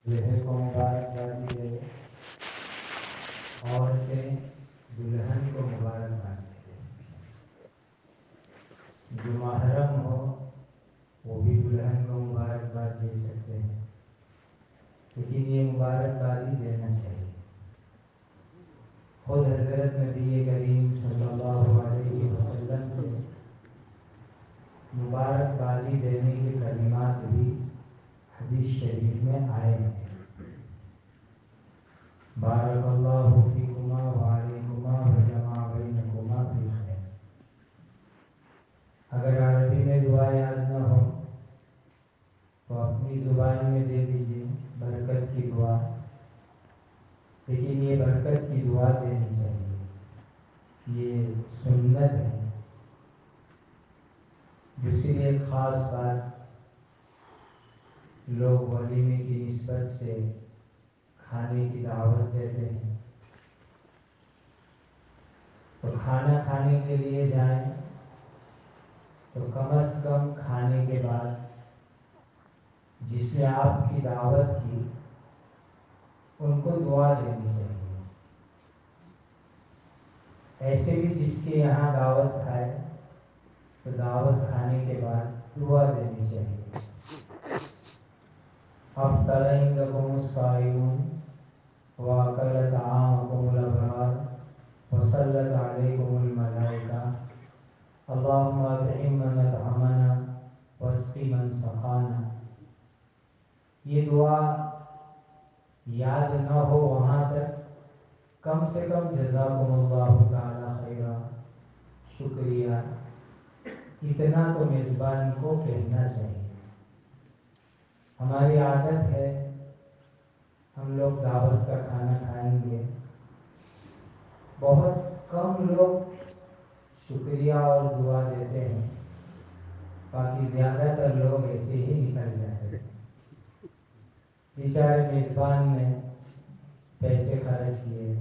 دلہے کو مبارکبادی دے، عورتیں دلہن کو مبارکبادی دے، جو محرم ہو وہ بھی دلہن کو مبارکباد دے سکتے ہیں، لیکن یہ مبارکبادی دینا چاہیے۔ خود حضرت نبی کریم صلی اللہ علیہ وسلم سے مبارکبادی دینے کے کلمات بھی حدیث شریف میں آئے ہیں۔ بارک اللہ فیکما وعلیکما وجمع بینکما فی خیر۔ اگر عربی میں دعا یاد نہ ہو تو اپنی زبان میں دے دیجیے برکت کی دعا، لیکن یہ برکت کی دعا دینی چاہیے، یہ سنت ہے۔ دوسری ایک خاص بات، لوگ ولیمے کی نسبت سے کھانے کی دعوت دیتے ہیں، تو کھانا کھانے کے لیے جائیں تو کم از کم کھانے کے بعد جس نے آپ کی دعوت کی ان کو دعا دینی چاہیے۔ ایسے بھی جس کے یہاں دعوت کھائے تو دعوت کھانے کے بعد دعا دینی چاہیے۔ افطر عندکم الصائمون واکل طعامکم الابرار وصلت علیکم الملائکہ اللہم اطعم من اطعمنا واسق من سقانا۔ یہ دعا یاد نہ ہو وہاں تک کم سے کم جزاکم اللہ تعالی خیرا، شکریہ، اتنا تو میزبان کو کہنا چاہیے۔ ہماری عادت ہے ہم لوگ دعوت کا کھانا کھائیں گے، بہت کم لوگ شکریہ اور دعا دیتے ہیں، باقی زیادہ تر لوگ ایسے ہی نکل جاتے ہیں۔ بیچارے میزبان نے پیسے خرچ کیے،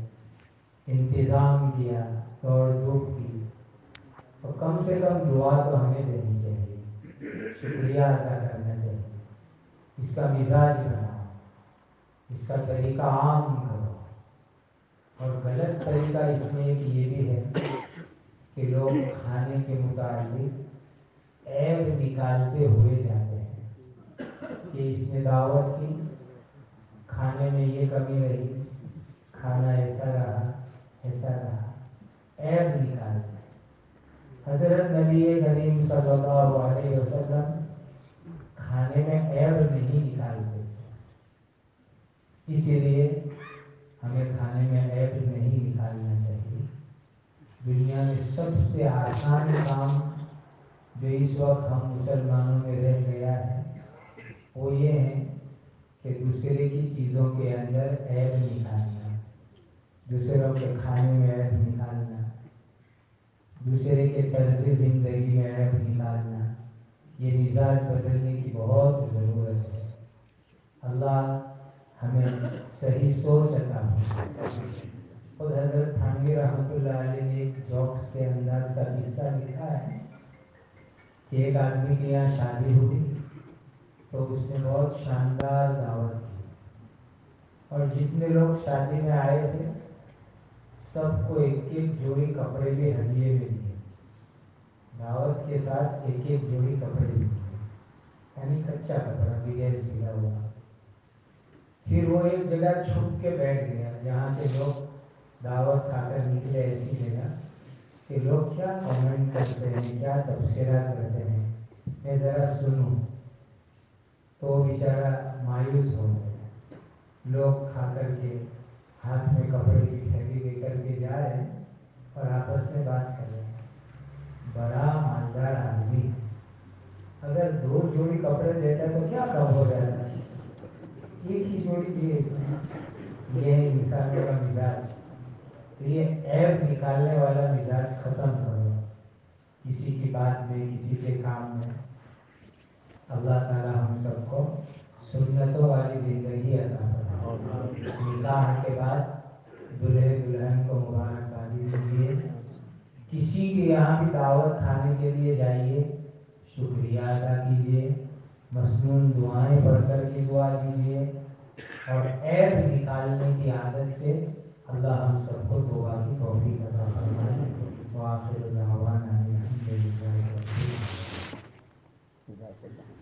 انتظام کیا، دوڑ دھوپ کی، تو کم سے کم دعا تو ہمیں دینی چاہیے، شکریہ ادا کرنا چاہیے۔ اس کا مزاج بناؤ، اس کا طریقہ عام کرو۔ اور غلط طریقہ اس میں ایک یہ بھی ہے کہ لوگ کھانے کے متعلق عیب نکالتے ہوئے جاتے ہیں کہ اس نے دعوت کی، کھانے میں یہ کمی رہی، کھانا ایسا رہا، ایسا رہا، عیب نکالتے ہیں۔ حضرت نبی کریم صلی اللہ علیہ وسلم کھانے میں عیب نہیں نکالتے، اسی لیے ہمیں کھانے میں عیب نہیں نکالنا چاہیے۔ دنیا میں سب سے آسان کام جو اس وقت ہم مسلمانوں میں رہ گیا ہے وہ یہ ہے کہ دوسرے کی چیزوں کے اندر عیب نکالنا، دوسروں کے کھانے میں عیب نکالنا، دوسرے کے طرز زندگی میں عیب نکالنا۔ یہ مزاج بدلنے کی بہت ضرورت ہے۔ اللہ ہمیں صحیح سوچ عطا فرمائے۔ خود حضرت تھانوی رحمۃ اللہ علیہ نے ایک جوکس کے انداز کا قصہ لکھا ہے کہ ایک آدمی کے یہاں شادی ہوئی تو اس نے بہت شاندار دعوت کی، اور جتنے لوگ شادی میں آئے تھے سب کو ایک ایک جوڑی کپڑے بھی ہدیے میں دیے، دعوت کے ساتھ ایک ایک جوڑی کپڑے بھی دیے، یعنی کچا کپڑا بغیر سلا ہوا۔ پھر وہ ایک جگہ چھپ کے بیٹھ گیا جہاں سے لوگ دعوت کھا کر نکلے، ایسی جگہ کہ لوگ کیا کامنٹ کرتے ہیں، کیا تبصرہ کرتے ہیں، میں ذرا سنوں۔ تو وہ بیچارہ مایوس ہو گیا۔ لوگ کھا کر کے ہاتھ میں کپڑے کی تھیلی لے کر کے جا رہے ہیں اور آپس میں بات کر رہے ہیں، بڑا مالدار آدمی ہے، اگر 2 جوڑی کپڑے دیتا تو کیا کم ہو جاتا، ایک ہی جوڑی دیے۔ یہ ہے انسانوں کا مزاج۔ تو یہ عیب نکالنے والا مزاج ختم کرو، کسی کی بات میں، کسی کے کام میں۔ اللہ تعالی ہم سب کو سنتوں والی زندگی عطا فرمائے۔ نکاح کے بعد دلہے دلہن کو مبارکبادی دیجیے، کسی کے یہاں بھی دعوت کھانے کے لیے جائیے، شکریہ ادا کیجیے، مسنون دعائیں پڑھ کر کے دعا دیجیے، اور عیب نکالنے کی عادت سے اللہ ہم سب کو توبہ کی توفیق عطا فرمائے۔ وآخر دعوانا الحمد للہ رب العالمین۔